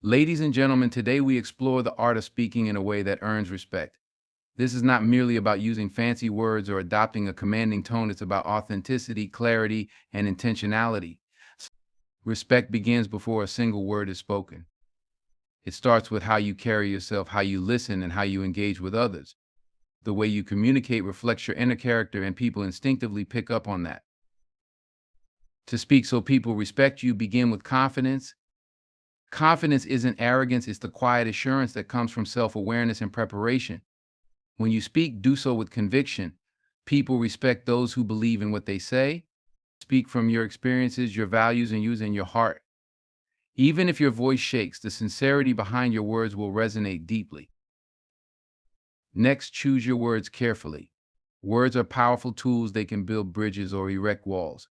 Ladies and gentlemen, today we explore the art of speaking in a way that earns respect. This is not merely about using fancy words or adopting a commanding tone, it's about authenticity, clarity, and intentionality. Respect begins before a single word is spoken. It starts with how you carry yourself, how you listen, and how you engage with others. The way you communicate reflects your inner character, and people instinctively pick up on that. To speak so people respect you, begin with confidence. Confidence isn't arrogance, it's the quiet assurance that comes from self-awareness and preparation. When you speak, do so with conviction. People respect those who believe in what they say. Speak from your experiences, your values, and use in your heart. Even if your voice shakes, the sincerity behind your words will resonate deeply. Next, choose your words carefully. Words are powerful tools, they can build bridges or erect walls.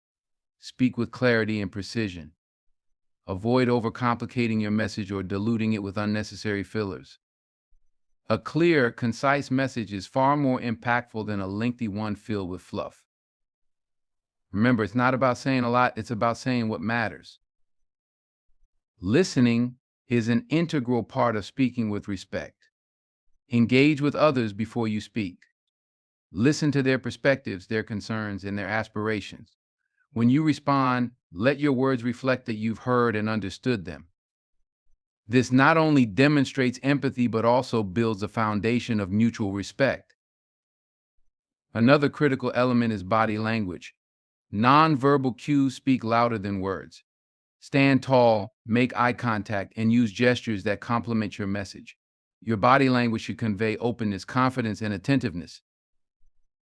Speak with clarity and precision. Avoid overcomplicating your message or diluting it with unnecessary fillers. A clear, concise message is far more impactful than a lengthy one filled with fluff. Remember, it's not about saying a lot, it's about saying what matters. Listening is an integral part of speaking with respect. Engage with others before you speak. Listen to their perspectives, their concerns, and their aspirations. When you respond, let your words reflect that you've heard and understood them. This not only demonstrates empathy, but also builds a foundation of mutual respect. Another critical element is body language. Nonverbal cues speak louder than words. Stand tall, make eye contact, and use gestures that complement your message. Your body language should convey openness, confidence, and attentiveness.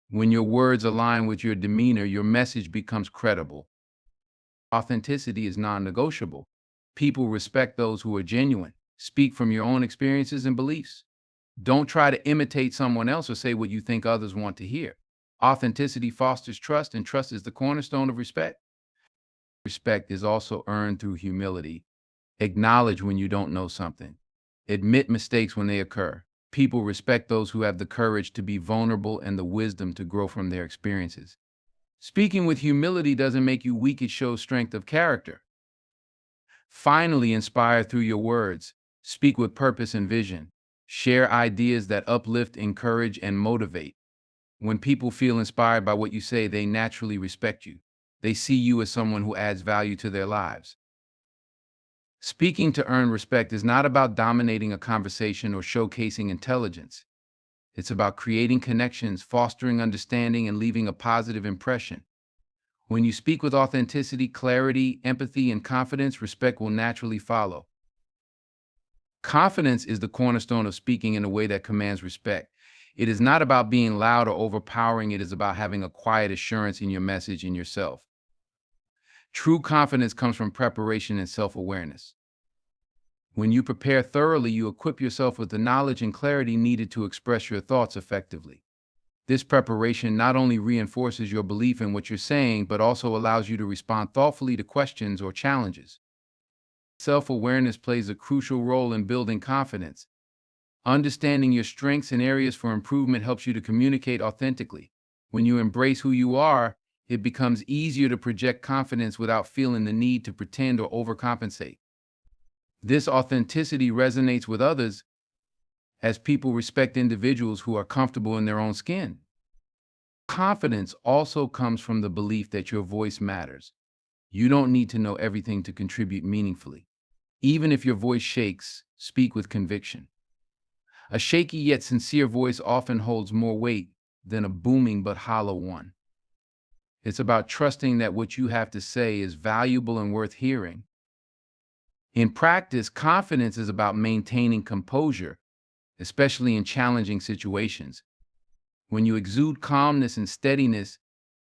When your words align with your demeanor, your message becomes credible. Authenticity is non-negotiable. People respect those who are genuine. Speak from your own experiences and beliefs. Don't try to imitate someone else or say what you think others want to hear. Authenticity fosters trust, and trust is the cornerstone of respect. Respect is also earned through humility. Acknowledge when you don't know something. Admit mistakes when they occur. People respect those who have the courage to be vulnerable and the wisdom to grow from their experiences. Speaking with humility doesn't make you weak, it shows strength of character. Finally, inspire through your words. Speak with purpose and vision. Share ideas that uplift, encourage, and motivate. When people feel inspired by what you say, they naturally respect you. They see you as someone who adds value to their lives. Speaking to earn respect is not about dominating a conversation or showcasing intelligence. It's about creating connections, fostering understanding, and leaving a positive impression. When you speak with authenticity, clarity, empathy, and confidence, respect will naturally follow. Confidence is the cornerstone of speaking in a way that commands respect. It is not about being loud or overpowering, it is about having a quiet assurance in your message and yourself. True confidence comes from preparation and self-awareness. When you prepare thoroughly, you equip yourself with the knowledge and clarity needed to express your thoughts effectively. This preparation not only reinforces your belief in what you're saying, but also allows you to respond thoughtfully to questions or challenges. Self-awareness plays a crucial role in building confidence. Understanding your strengths and areas for improvement helps you to communicate authentically. When you embrace who you are, it becomes easier to project confidence without feeling the need to pretend or overcompensate. This authenticity resonates with others as people respect individuals who are comfortable in their own skin. Confidence also comes from the belief that your voice matters. You don't need to know everything to contribute meaningfully. Even if your voice shakes, speak with conviction. A shaky yet sincere voice often holds more weight than a booming but hollow one. It's about trusting that what you have to say is valuable and worth hearing. In practice, confidence is about maintaining composure, especially in challenging situations. When you exude calmness and steadiness,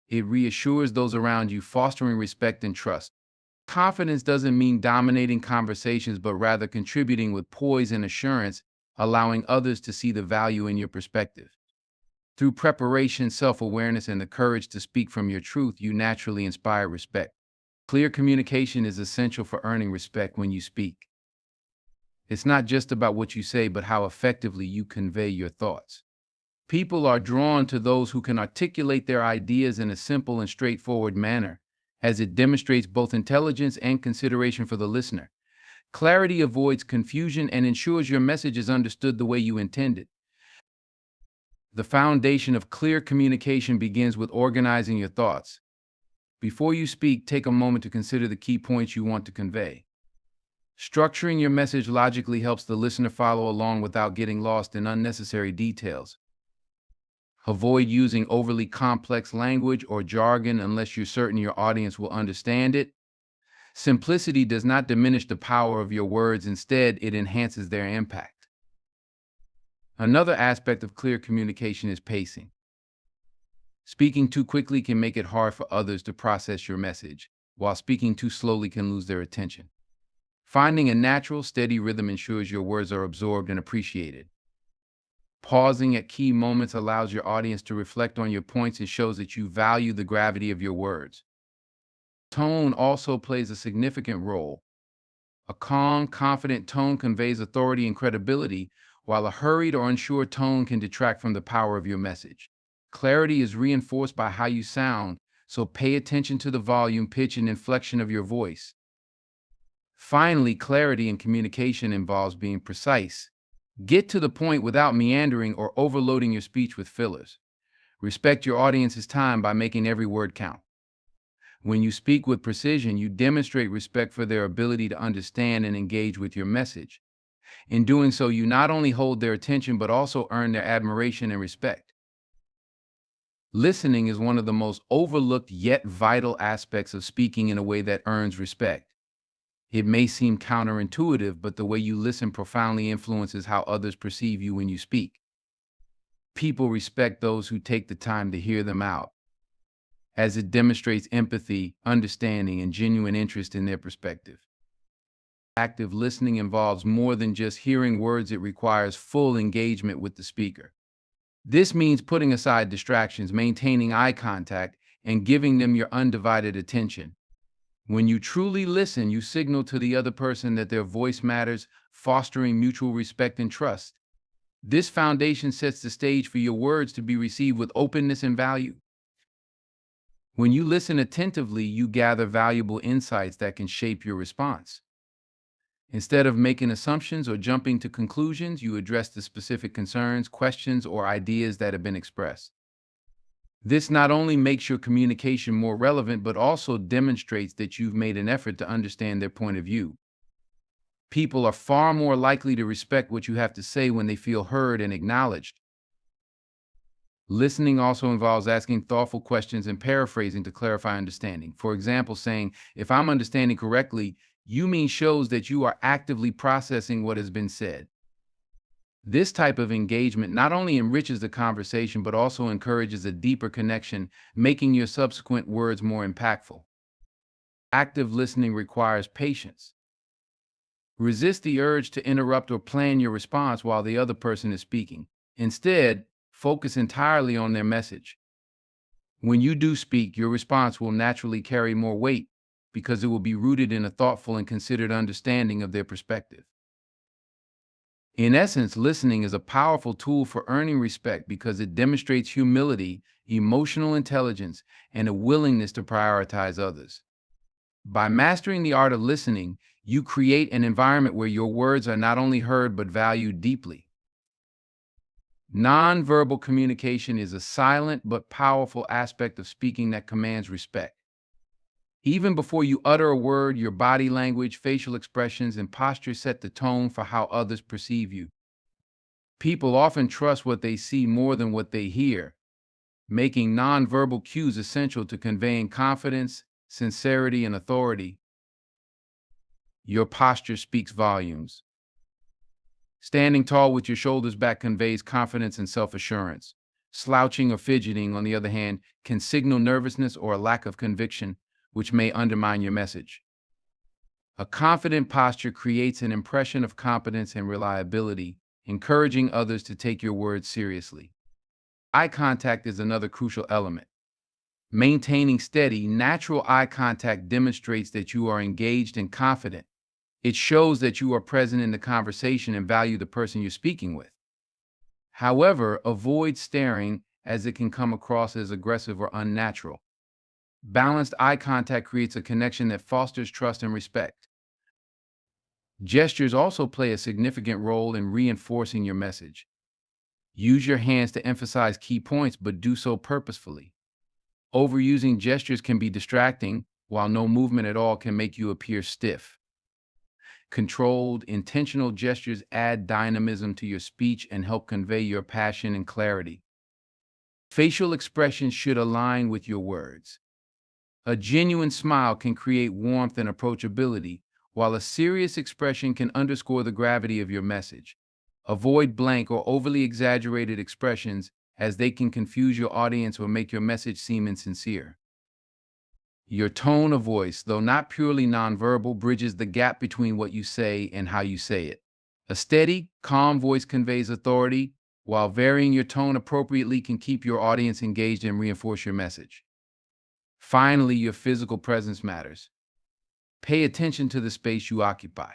it reassures those around you, fostering respect and trust. Confidence doesn't mean dominating conversations, but rather contributing with poise and assurance, allowing others to see the value in your perspective. Through preparation, self-awareness, and the courage to speak from your truth, you naturally inspire respect. Clear communication is essential for earning respect when you speak. It's not just about what you say, but how effectively you convey your thoughts. People are drawn to those who can articulate their ideas in a simple and straightforward manner, as it demonstrates both intelligence and consideration for the listener. Clarity avoids confusion and ensures your message is understood the way you intended. The foundation of clear communication begins with organizing your thoughts. Before you speak, take a moment to consider the key points you want to convey. Structuring your message logically helps the listener follow along without getting lost in unnecessary details. Avoid using overly complex language or jargon unless you're certain your audience will understand it. Simplicity does not diminish the power of your words, instead, it enhances their impact. Another aspect of clear communication is pacing. Speaking too quickly can make it hard for others to process your message, while speaking too slowly can lose their attention. Finding a natural, steady rhythm ensures your words are absorbed and appreciated. Pausing at key moments allows your audience to reflect on your points and shows that you value the gravity of your words. Tone also plays a significant role. A calm, confident tone conveys authority and credibility, while a hurried or unsure tone can detract from the power of your message. Clarity is reinforced by how you sound, so pay attention to the volume, pitch, and inflection of your voice. Finally, clarity in communication involves being precise. Get to the point without meandering or overloading your speech with fillers. Respect your audience's time by making every word count. When you speak with precision, you demonstrate respect for their ability to understand and engage with your message. In doing so, you not only hold their attention but also earn their admiration and respect. Listening is one of the most overlooked yet vital aspects of speaking in a way that earns respect. It may seem counterintuitive, but the way you listen profoundly influences how others perceive you when you speak. People respect those who take the time to hear them out, as it demonstrates empathy, understanding, and genuine interest in their perspective. Active listening involves more than just hearing words, it requires full engagement with the speaker. This means putting aside distractions, maintaining eye contact, and giving them your undivided attention. When you truly listen, you signal to the other person that their voice matters, fostering mutual respect and trust. This foundation sets the stage for your words to be received with openness and value. When you listen attentively, you gather valuable insights that can shape your response. Instead of making assumptions or jumping to conclusions, you address the specific concerns, questions, or ideas that have been expressed. This not only makes your communication more relevant, but also demonstrates that you've made an effort to understand their point of view. People are far more likely to respect what you have to say when they feel heard and acknowledged. Listening also involves asking thoughtful questions and paraphrasing to clarify understanding. For example, saying, "If I'm understanding correctly, you mean," shows that you are actively processing what has been said. This type of engagement not only enriches the conversation, but also encourages a deeper connection, making your subsequent words more impactful. Active listening requires patience. Resist the urge to interrupt or plan your response while the other person is speaking. Instead, focus entirely on their message. When you do speak, your response will naturally carry more weight because it will be rooted in a thoughtful and considered understanding of their perspective. In essence, listening is a powerful tool for earning respect because it demonstrates humility, emotional intelligence, and a willingness to prioritize others. By mastering the art of listening, you create an environment where your words are not only heard but valued deeply. Nonverbal communication is a silent but powerful aspect of speaking that commands respect. Even before you utter a word, your body language, facial expressions, and posture set the tone for how others perceive you. People often trust what they see more than what they hear, making nonverbal cues essential to conveying confidence, sincerity, and authority. Your posture speaks volumes. Standing tall with your shoulders back conveys confidence and self-assurance. Slouching or fidgeting, on the other hand, can signal nervousness or a lack of conviction, which may undermine your message. A confident posture creates an impression of competence and reliability, encouraging others to take your words seriously. Eye contact is another crucial element. Maintaining steady, natural eye contact demonstrates that you are engaged and confident. It shows that you are present in the conversation and value the person you're speaking with. However, avoid staring, as it can come across as aggressive or unnatural. Balanced eye contact creates a connection that fosters trust and respect. Gestures also play a significant role in reinforcing your message. Use your hands to emphasize key points, but do so purposefully. Overusing gestures can be distracting, while no movement at all can make you appear stiff. Controlled, intentional gestures add dynamism to your speech and help convey your passion and clarity. Facial expressions should align with your words. A genuine smile can create warmth and approachability, while a serious expression can underscore the gravity of your message. Avoid blank or overly exaggerated expressions, as they can confuse your audience or make your message seem insincere. Your tone of voice, though not purely nonverbal, bridges the gap between what you say and how you say it. A steady, calm voice conveys authority, while varying your tone appropriately can keep your audience engaged and reinforce your message. Finally, your physical presence matters. Pay attention to the space you occupy.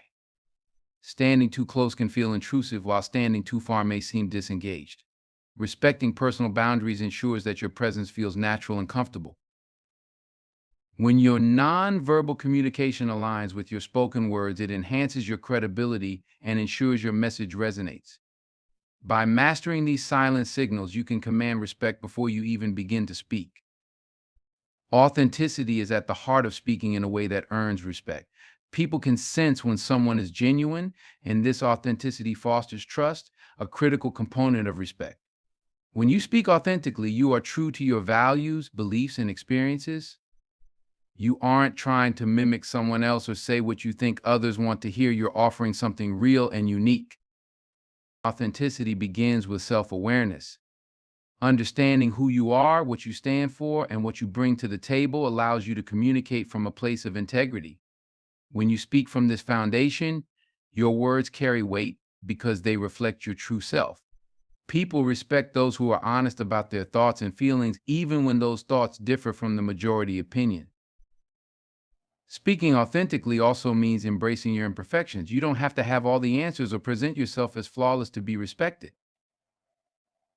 Standing too close can feel intrusive, while standing too far may seem disengaged. Respecting personal boundaries ensures that your presence feels natural and comfortable. When your nonverbal communication aligns with your spoken words, it enhances your credibility and ensures your message resonates. By mastering these silent signals, you can command respect before you even begin to speak. Authenticity is at the heart of speaking in a way that earns respect. People can sense when someone is genuine, and this authenticity fosters trust, a critical component of respect. When you speak authentically, you are true to your values, beliefs, and experiences. You aren't trying to mimic someone else or say what you think others want to hear. You're offering something real and unique. Authenticity begins with self-awareness. Understanding who you are, what you stand for, and what you bring to the table allows you to communicate from a place of integrity. When you speak from this foundation, your words carry weight because they reflect your true self. People respect those who are honest about their thoughts and feelings, even when those thoughts differ from the majority opinion. Speaking authentically also means embracing your imperfections. You don't have to have all the answers or present yourself as flawless to be respected.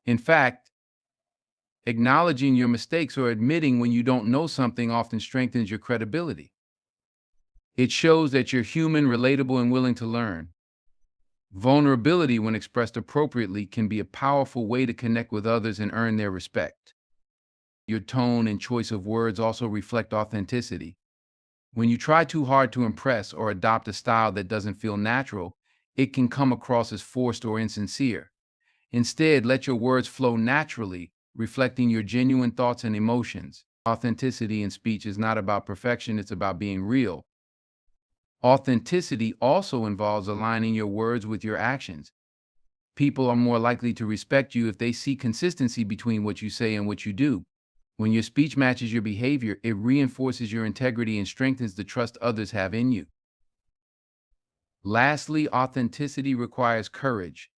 In fact, acknowledging your mistakes or admitting when you don't know something often strengthens your credibility. It shows that you're human, relatable, and willing to learn. Vulnerability, when expressed appropriately, can be a powerful way to connect with others and earn their respect. Your tone and choice of words also reflect authenticity. When you try too hard to impress or adopt a style that doesn't feel natural, it can come across as forced or insincere. Instead, let your words flow naturally, reflecting your genuine thoughts and emotions. Authenticity in speech is not about perfection, it's about being real. Authenticity also involves aligning your words with your actions. People are more likely to respect you if they see consistency between what you say and what you do. When your speech matches your behavior, it reinforces your integrity and strengthens the trust others have in you. Lastly, authenticity requires courage.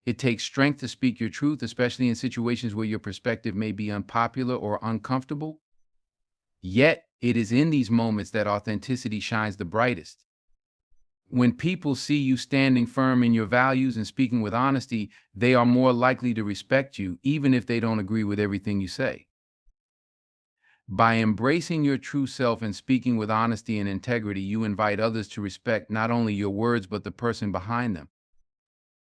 It takes strength to speak your truth, especially in situations where your perspective may be unpopular or uncomfortable. Yet, it is in these moments that authenticity shines the brightest. When people see you standing firm in your values and speaking with honesty, they are more likely to respect you, even if they don't agree with everything you say. By embracing your true self and speaking with honesty and integrity, you invite others to respect not only your words, but the person behind them.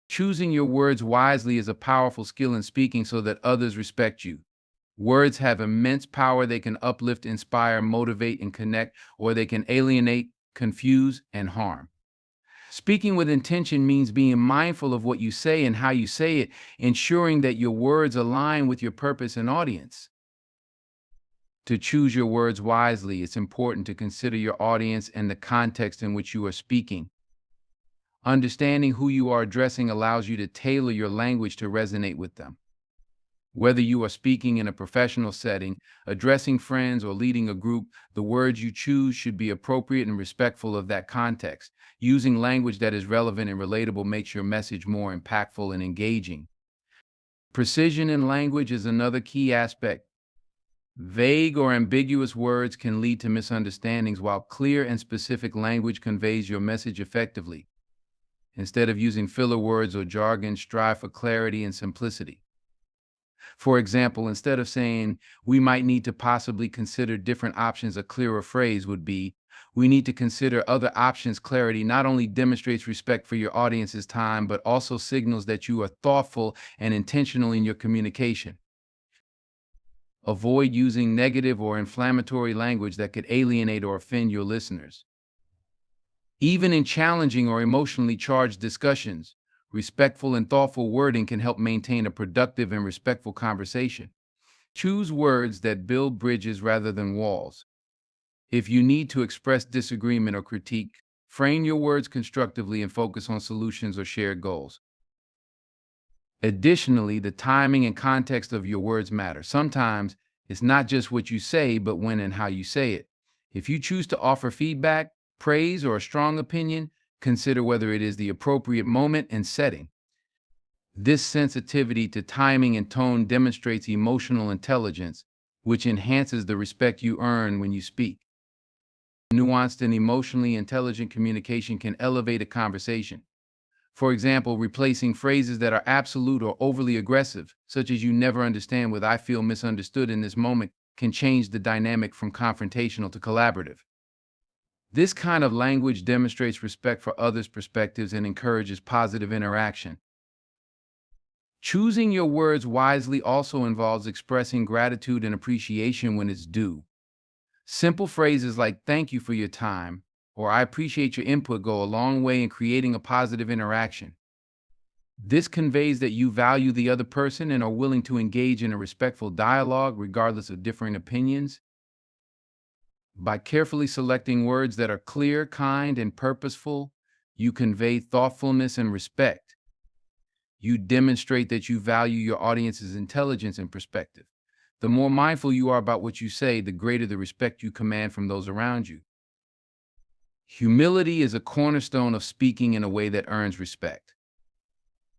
Choosing your words wisely is a powerful skill in speaking so that others respect you. Words have immense power. They can uplift, inspire, motivate, and connect, or they can alienate, confuse, and harm. Speaking with intention means being mindful of what you say and how you say it, ensuring that your words align with your purpose and audience. To choose your words wisely, it's important to consider your audience and the context in which you are speaking. Understanding who you are addressing allows you to tailor your language to resonate with them. Whether you are speaking in a professional setting, addressing friends, or leading a group, the words you choose should be appropriate and respectful of that context. Using language that is relevant and relatable makes your message more impactful and engaging. Precision in language is another key aspect. Vague or ambiguous words can lead to misunderstandings, while clear and specific language conveys your message effectively. Instead of using filler words or jargon, strive for clarity and simplicity. For example, instead of saying, "we might need to possibly consider different options," a clearer phrase would be, We need to consider other options. Clarity not only demonstrates respect for your audience's time, but also signals that you are thoughtful and intentional in your communication. Avoid using negative or inflammatory language that could alienate or offend your listeners. Even in challenging or emotionally charged discussions, respectful and thoughtful wording can help maintain a productive and respectful conversation. Choose words that build bridges rather than walls. If you need to express disagreement or critique, frame your words constructively and focus on solutions or shared goals. Additionally, the timing and context of your words matter. Sometimes it's not just what you say, but when and how you say it. If you choose to offer feedback, praise, or a strong opinion, consider whether it is the appropriate moment and setting. This sensitivity to timing and tone demonstrates emotional intelligence, which enhances the respect you earn when you speak. Nuanced and emotionally intelligent communication can elevate a conversation. For example, replacing phrases that are absolute or overly aggressive, such as "you never understand what I feel misunderstood in this moment," can change the dynamic from confrontational to collaborative. This kind of language demonstrates respect for others' perspectives and encourages positive interaction. Choosing your words wisely also involves expressing gratitude and appreciation when it's due. Simple phrases like "thank you for your time" or "I appreciate your input" go a long way in creating a positive interaction. This conveys that you value the other person and are willing to engage in a respectful dialogue regardless of differing opinions. By carefully selecting words that are clear, kind, and purposeful, you convey thoughtfulness and respect. You demonstrate that you value your audience's intelligence and perspective. The more mindful you are about what you say, the greater the respect you command from those around you. Humility is a cornerstone of speaking in a way that earns respect.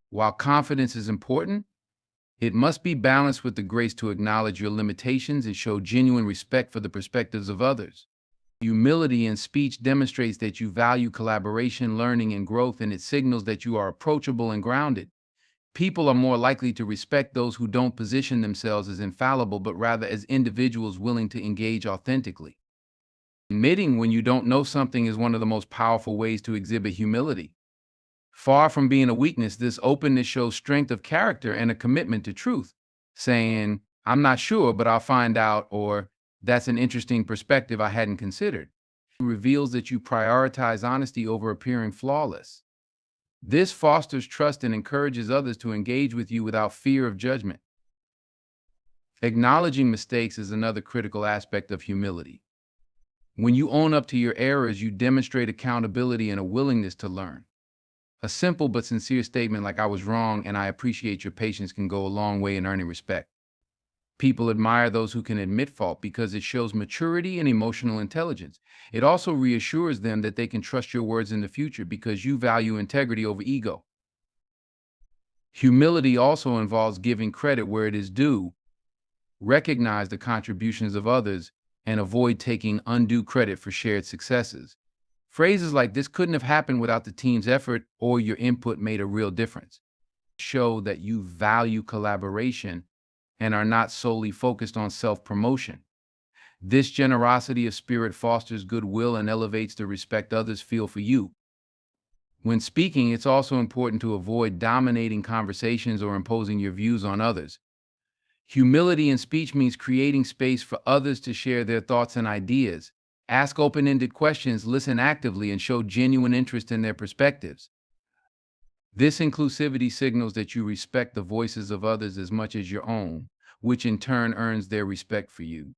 While confidence is important, it must be balanced with the grace to acknowledge your limitations and show genuine respect for the perspectives of others. Humility in speech demonstrates that you value collaboration, learning, and growth, and it signals that you are approachable and grounded. People are more likely to respect those who don't position themselves as infallible, but rather as individuals willing to engage authentically. Admitting when you don't know something is one of the most powerful ways to exhibit humility. Far from being a weakness, this openness shows strength of character and a commitment to truth. Saying, "I'm not sure, but I'll find out," or "that's an interesting perspective I hadn't considered," reveals that you prioritize honesty over appearing flawless. This fosters trust and encourages others to engage with you without fear of judgment. Acknowledging mistakes is another critical aspect of humility. When you own up to your errors, you demonstrate accountability and a willingness to learn. A simple but sincere statement like "I was wrong and I appreciate your patience" can go a long way in earning respect. People admire those who can admit fault because it shows maturity and emotional intelligence. It also reassures them that they can trust your words in the future because you value integrity over ego. Humility also involves giving credit where it is due. Recognize the contributions of others and avoid taking undue credit for shared successes. Phrases like "this couldn't have happened without the team's effort" or "your input made a real difference" show that you value collaboration and are not solely focused on self-promotion. This generosity of spirit fosters goodwill and elevates the respect others feel for you. When speaking, it's also important to avoid dominating conversations or imposing your views on others. Humility in speech means creating space for others to share their thoughts and ideas. Ask open-ended questions, listen actively, and show genuine interest in their perspectives. This inclusivity signals that you respect the voices of others as much as your own, which in turn earns their respect for you.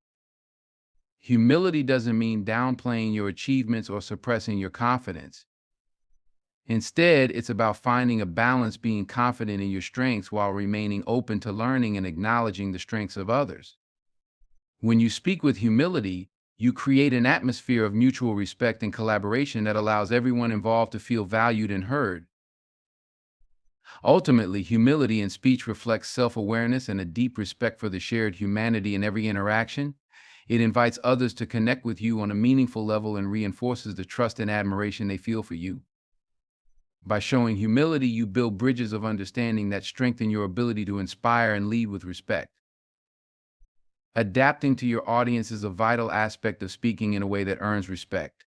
Humility doesn't mean downplaying your achievements or suppressing your confidence. Instead, it's about finding a balance, being confident in your strengths while remaining open to learning and acknowledging the strengths of others. When you speak with humility, you create an atmosphere of mutual respect and collaboration that allows everyone involved to feel valued and heard. Ultimately, humility in speech reflects self-awareness and a deep respect for the shared humanity in every interaction. It invites others to connect with you on a meaningful level and reinforces the trust and admiration they feel for you. By showing humility, you build bridges of understanding that strengthen your ability to inspire and lead with respect. Adapting to your audience is a vital aspect of speaking in a way that earns respect.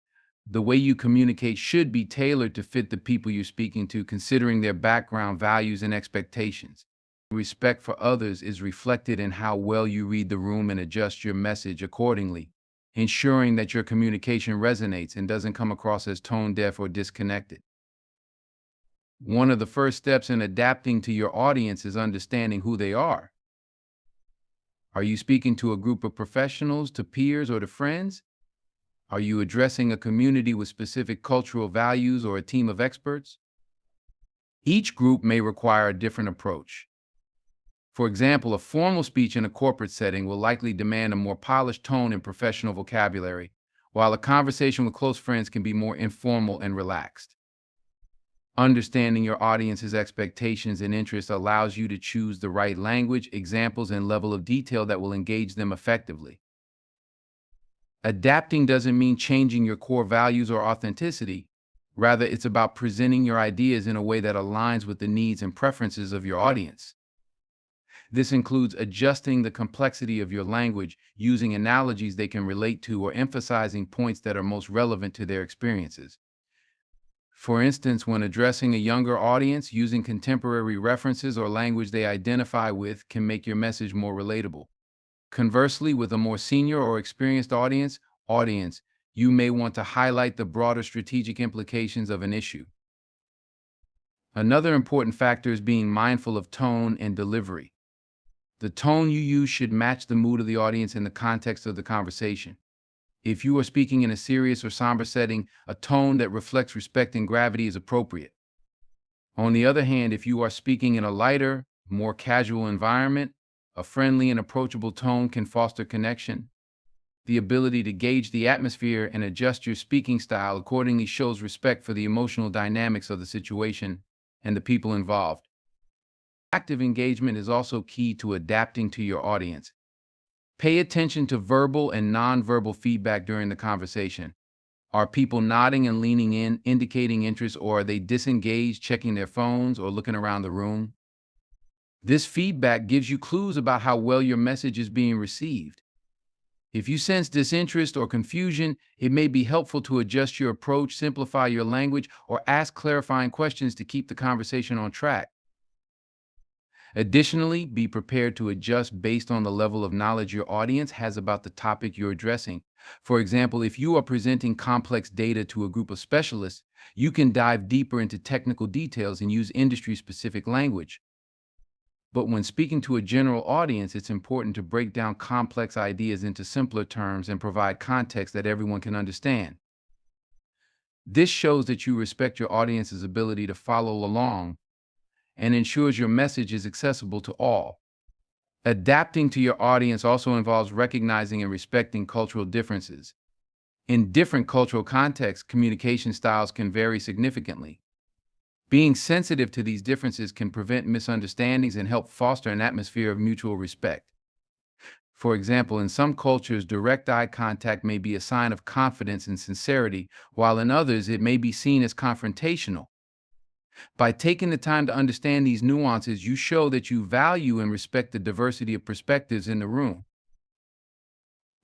The way you communicate should be tailored to fit the people you're speaking to, considering their background, values, and expectations. Respect for others is reflected in how well you read the room and adjust your message accordingly, ensuring that your communication resonates and doesn't come across as tone deaf or disconnected. One of the first steps in adapting to your audience is understanding who they are. Are you speaking to a group of professionals, to peers, or to friends? Are you addressing a community with specific cultural values or a team of experts? Each group may require a different approach. For example, a formal speech in a corporate setting will likely demand a more polished tone and professional vocabulary, while a conversation with close friends can be more informal and relaxed. Understanding your audience's expectations and interests allows you to choose the right language, examples, and level of detail that will engage them effectively. Adapting doesn't mean changing your core values or authenticity. Rather, it's about presenting your ideas in a way that aligns with the needs and preferences of your audience. This includes adjusting the complexity of your language, using analogies they can relate to, or emphasizing points that are most relevant to their experiences. For instance, when addressing a younger audience, using contemporary references or language they identify with can make your message more relatable. Conversely, with a more senior or experienced audience, you may want to highlight the broader strategic implications of an issue. Another important factor is being mindful of tone and delivery. The tone you use should match the mood of the audience and the context of the conversation. If you are speaking in a serious or somber setting, a tone that reflects respect and gravity is appropriate. On the other hand, if you are speaking in a lighter, more casual environment, a friendly and approachable tone can foster connection. The ability to gauge the atmosphere and adjust your speaking style accordingly shows respect for the emotional dynamics of the situation and the people involved. Active engagement is also key to adapting to your audience. Pay attention to verbal and nonverbal feedback during the conversation. Are people nodding and leaning in, indicating interest, or are they disengaged, checking their phones or looking around the room? This feedback gives you clues about how well your message is being received. If you sense disinterest or confusion, it may be helpful to adjust your approach, simplify your language, or ask clarifying questions to keep the conversation on track. Additionally, be prepared to adjust based on the level of knowledge your audience has about the topic you're addressing. For example, if you are presenting complex data to a group of specialists, you can dive deeper into technical details and use industry-specific language. But when speaking to a general audience, it's important to break down complex ideas into simpler terms and provide context that everyone can understand. This shows that you respect your audience's ability to follow along and ensures your message is accessible to all. Adapting to your audience also involves recognizing and respecting cultural differences. In different cultural contexts, communication styles can vary significantly. Being sensitive to these differences can prevent misunderstandings and help foster an atmosphere of mutual respect. For example, in some cultures, direct eye contact may be a sign of confidence and sincerity, while in others, it may be seen as confrontational. By taking the time to understand these nuances, you show that you value and respect the diversity of perspectives in the room.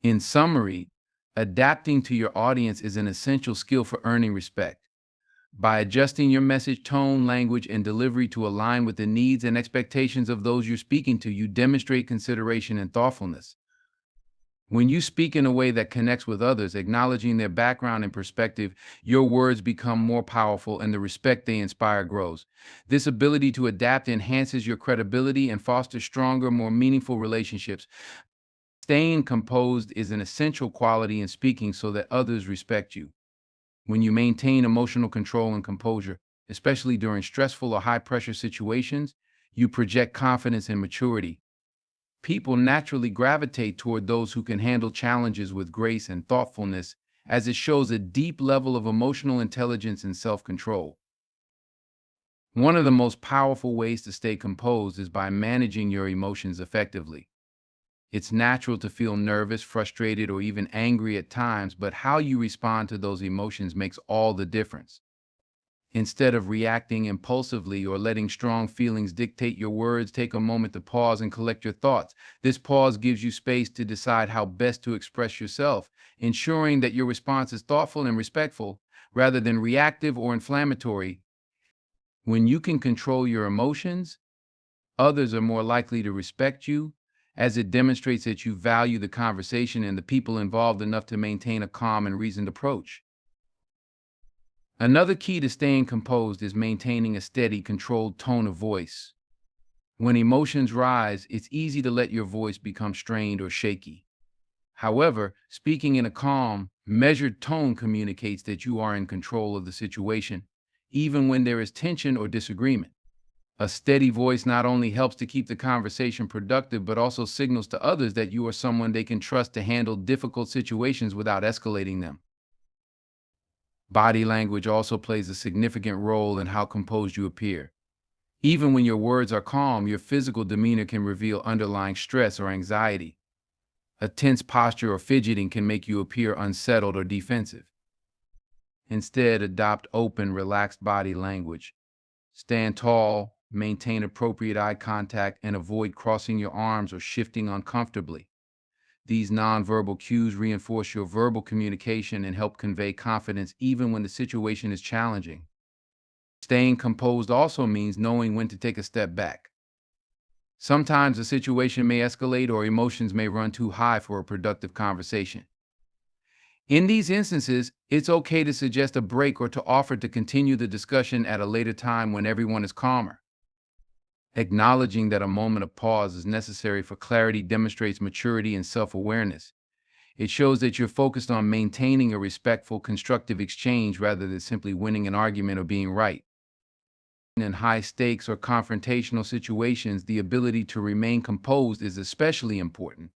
In summary, adapting to your audience is an essential skill for earning respect. By adjusting your message, tone, language, and delivery to align with the needs and expectations of those you're speaking to, you demonstrate consideration and thoughtfulness. When you speak in a way that connects with others, acknowledging their background and perspective, your words become more powerful and the respect they inspire grows. This ability to adapt enhances your credibility and fosters stronger, more meaningful relationships. Staying composed is an essential quality in speaking so that others respect you. When you maintain emotional control and composure, especially during stressful or high-pressure situations, you project confidence and maturity. People naturally gravitate toward those who can handle challenges with grace and thoughtfulness, as it shows a deep level of emotional intelligence and self-control. One of the most powerful ways to stay composed is by managing your emotions effectively. It's natural to feel nervous, frustrated, or even angry at times, but how you respond to those emotions makes all the difference. Instead of reacting impulsively or letting strong feelings dictate your words, take a moment to pause and collect your thoughts. This pause gives you space to decide how best to express yourself, ensuring that your response is thoughtful and respectful rather than reactive or inflammatory. When you can control your emotions, others are more likely to respect you, as it demonstrates that you value the conversation and the people involved enough to maintain a calm and reasoned approach. Another key to staying composed is maintaining a steady, controlled tone of voice. When emotions rise, it's easy to let your voice become strained or shaky. However, speaking in a calm, measured tone communicates that you are in control of the situation, even when there is tension or disagreement. A steady voice not only helps to keep the conversation productive, but also signals to others that you are someone they can trust to handle difficult situations without escalating them. Body language also plays a significant role in how composed you appear. Even when your words are calm, your physical demeanor can reveal underlying stress or anxiety. A tense posture or fidgeting can make you appear unsettled or defensive. Instead, adopt open, relaxed body language. Stand tall, maintain appropriate eye contact, and avoid crossing your arms or shifting uncomfortably. These nonverbal cues reinforce your verbal communication and help convey confidence even when the situation is challenging. Staying composed also means knowing when to take a step back. Sometimes a situation may escalate or emotions may run too high for a productive conversation. In these instances, it's okay to suggest a break or to offer to continue the discussion at a later time when everyone is calmer. Acknowledging that a moment of pause is necessary for clarity demonstrates maturity and self-awareness. It shows that you're focused on maintaining a respectful, constructive exchange rather than simply winning an argument or being right. In high stakes or confrontational situations, the ability to remain composed is especially important.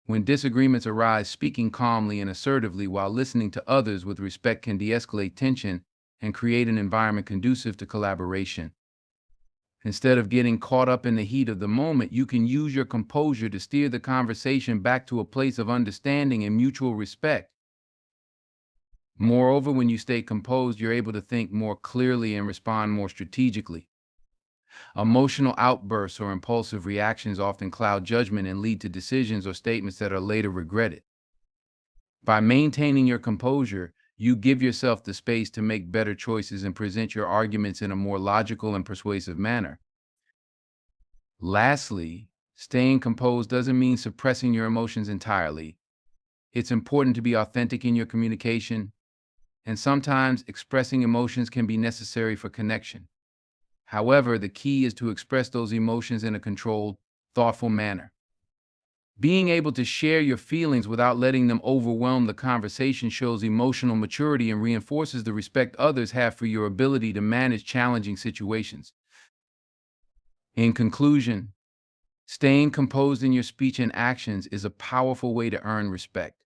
When disagreements arise, speaking calmly and assertively while listening to others with respect can de-escalate tension and create an environment conducive to collaboration. Instead of getting caught up in the heat of the moment, you can use your composure to steer the conversation back to a place of understanding and mutual respect. Moreover, when you stay composed, you're able to think more clearly and respond more strategically. Emotional outbursts or impulsive reactions often cloud judgment and lead to decisions or statements that are later regretted. By maintaining your composure, you give yourself the space to make better choices and present your arguments in a more logical and persuasive manner. Lastly, staying composed doesn't mean suppressing your emotions entirely. It's important to be authentic in your communication, and sometimes expressing emotions can be necessary for connection. However, the key is to express those emotions in a controlled, thoughtful manner. Being able to share your feelings without letting them overwhelm the conversation shows emotional maturity and reinforces the respect others have for your ability to manage challenging situations. In conclusion, staying composed in your speech and actions is a powerful way to earn respect.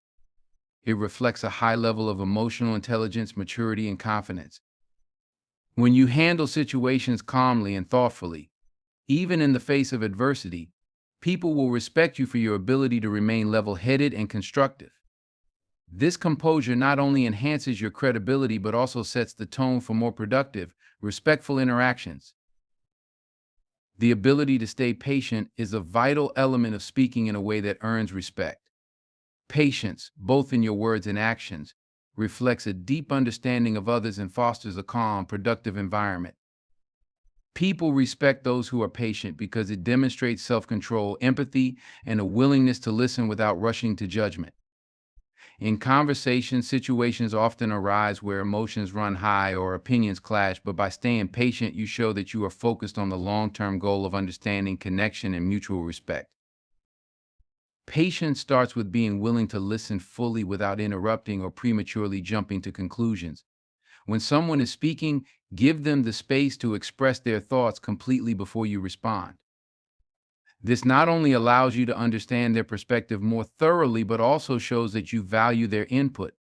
It reflects a high level of emotional intelligence, maturity, and confidence. When you handle situations calmly and thoughtfully, even in the face of adversity, people will respect you for your ability to remain level-headed and constructive. This composure not only enhances your credibility but also sets the tone for more productive, respectful interactions. The ability to stay patient is a vital element of speaking in a way that earns respect. Patience, both in your words and actions, reflects a deep understanding of others and fosters a calm, productive environment. People respect those who are patient because it demonstrates self-control, empathy, and a willingness to listen without rushing to judgment. In conversation, situations often arise where emotions run high or opinions clash, but by staying patient, you show that you are focused on the long-term goal of understanding, connection, and mutual respect. Patience starts with being willing to listen fully without interrupting or prematurely jumping to conclusions. When someone is speaking, give them the space to express their thoughts completely before you respond. This not only allows you to understand their perspective more thoroughly, but also shows that you value their input.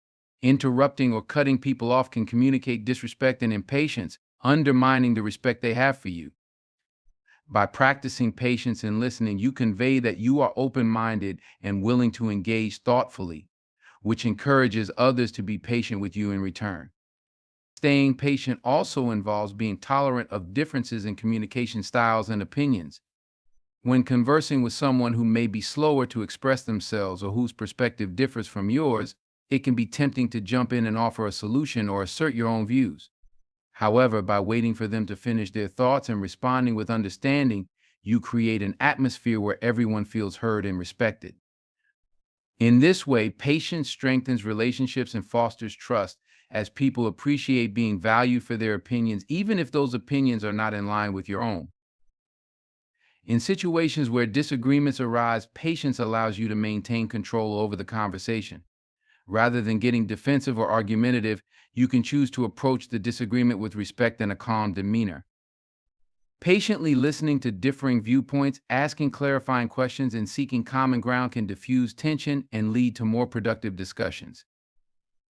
Interrupting or cutting people off can communicate disrespect and impatience, undermining the respect they have for you. By practicing patience and listening, you convey that you are open-minded and willing to engage thoughtfully, which encourages others to be patient with you in return. Staying patient also involves being tolerant of differences in communication styles and opinions. When conversing with someone who may be slower to express themselves or whose perspective differs from yours, it can be tempting to jump in and offer a solution or assert your own views. However, by waiting for them to finish their thoughts and responding with understanding, you create an atmosphere where everyone feels heard and respected. In this way, patience strengthens relationships and fosters trust as people appreciate being valued for their opinions, even if those opinions are not in line with your own. In situations where disagreements arise, patience allows you to maintain control over the conversation. Rather than getting defensive or argumentative, you can choose to approach the disagreement with respect and a calm demeanor. Patiently listening to differing viewpoints, asking clarifying questions, and seeking common ground can diffuse tension and lead to more productive discussions.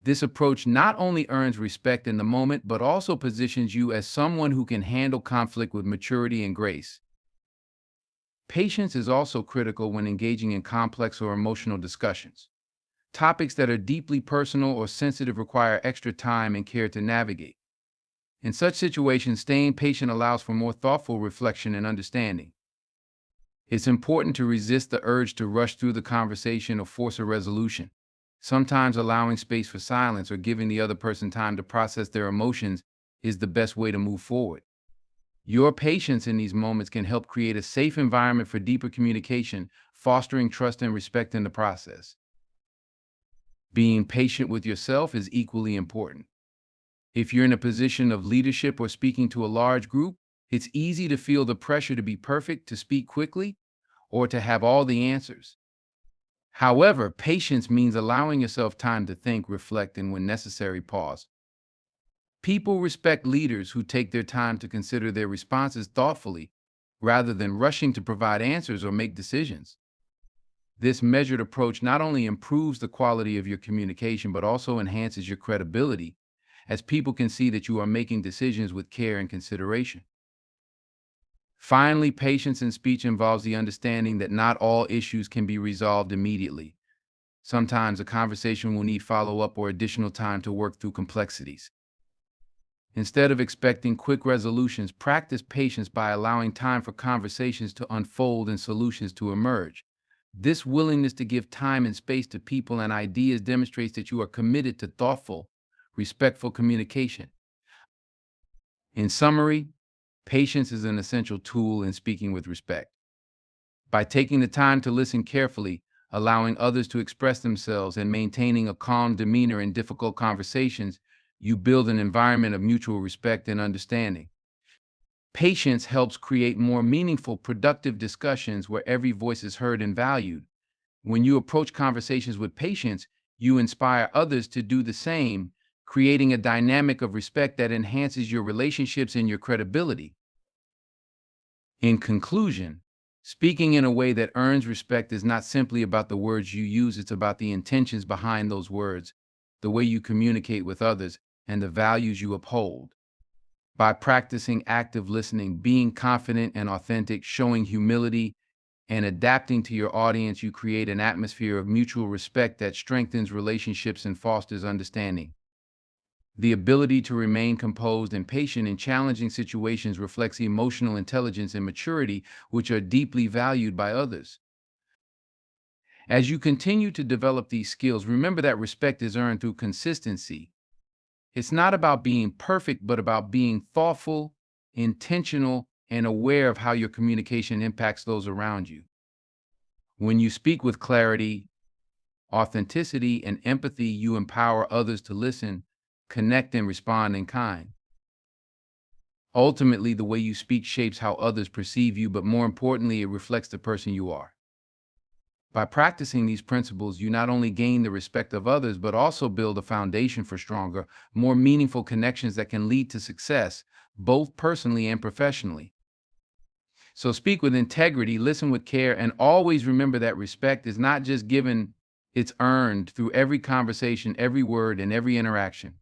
This approach not only earns respect in the moment, but also positions you as someone who can handle conflict with maturity and grace. Patience is also critical when engaging in complex or emotional discussions. Topics that are deeply personal or sensitive require extra time and care to navigate. In such situations, staying patient allows for more thoughtful reflection and understanding. It's important to resist the urge to rush through the conversation or force a resolution. Sometimes allowing space for silence or giving the other person time to process their emotions is the best way to move forward. Your patience in these moments can help create a safe environment for deeper communication, fostering trust and respect in the process. Being patient with yourself is equally important. If you're in a position of leadership or speaking to a large group, it's easy to feel the pressure to be perfect, to speak quickly, or to have all the answers. However, patience means allowing yourself time to think, reflect, and when necessary, pause. People respect leaders who take their time to consider their responses thoughtfully, rather than rushing to provide answers or make decisions. This measured approach not only improves the quality of your communication, but also enhances your credibility, as people can see that you are making decisions with care and consideration. Finally, patience in speech involves the understanding that not all issues can be resolved immediately. Sometimes a conversation will need follow-up or additional time to work through complexities. Instead of expecting quick resolutions, practice patience by allowing time for conversations to unfold and solutions to emerge. This willingness to give time and space to people and ideas demonstrates that you are committed to thoughtful, respectful communication. In summary, patience is an essential tool in speaking with respect. By taking the time to listen carefully, allowing others to express themselves, and maintaining a calm demeanor in difficult conversations, you build an environment of mutual respect and understanding. Patience helps create more meaningful, productive discussions where every voice is heard and valued. When you approach conversations with patience, you inspire others to do the same, creating a dynamic of respect that enhances your relationships and your credibility. In conclusion, speaking in a way that earns respect is not simply about the words you use, it's about the intentions behind those words, the way you communicate with others, and the values you uphold. By practicing active listening, being confident and authentic, showing humility, and adapting to your audience, you create an atmosphere of mutual respect that strengthens relationships and fosters understanding. The ability to remain composed and patient in challenging situations reflects emotional intelligence and maturity, which are deeply valued by others. As you continue to develop these skills, remember that respect is earned through consistency. It's not about being perfect, but about being thoughtful, intentional, and aware of how your communication impacts those around you. When you speak with clarity, authenticity, and empathy, you empower others to listen, connect, and respond in kind. Ultimately, the way you speak shapes how others perceive you, but more importantly, it reflects the person you are. By practicing these principles, you not only gain the respect of others, but also build a foundation for stronger, more meaningful connections that can lead to success, both personally and professionally. So speak with integrity, listen with care, and always remember that respect is not just given, it's earned through every conversation, every word, and every interaction.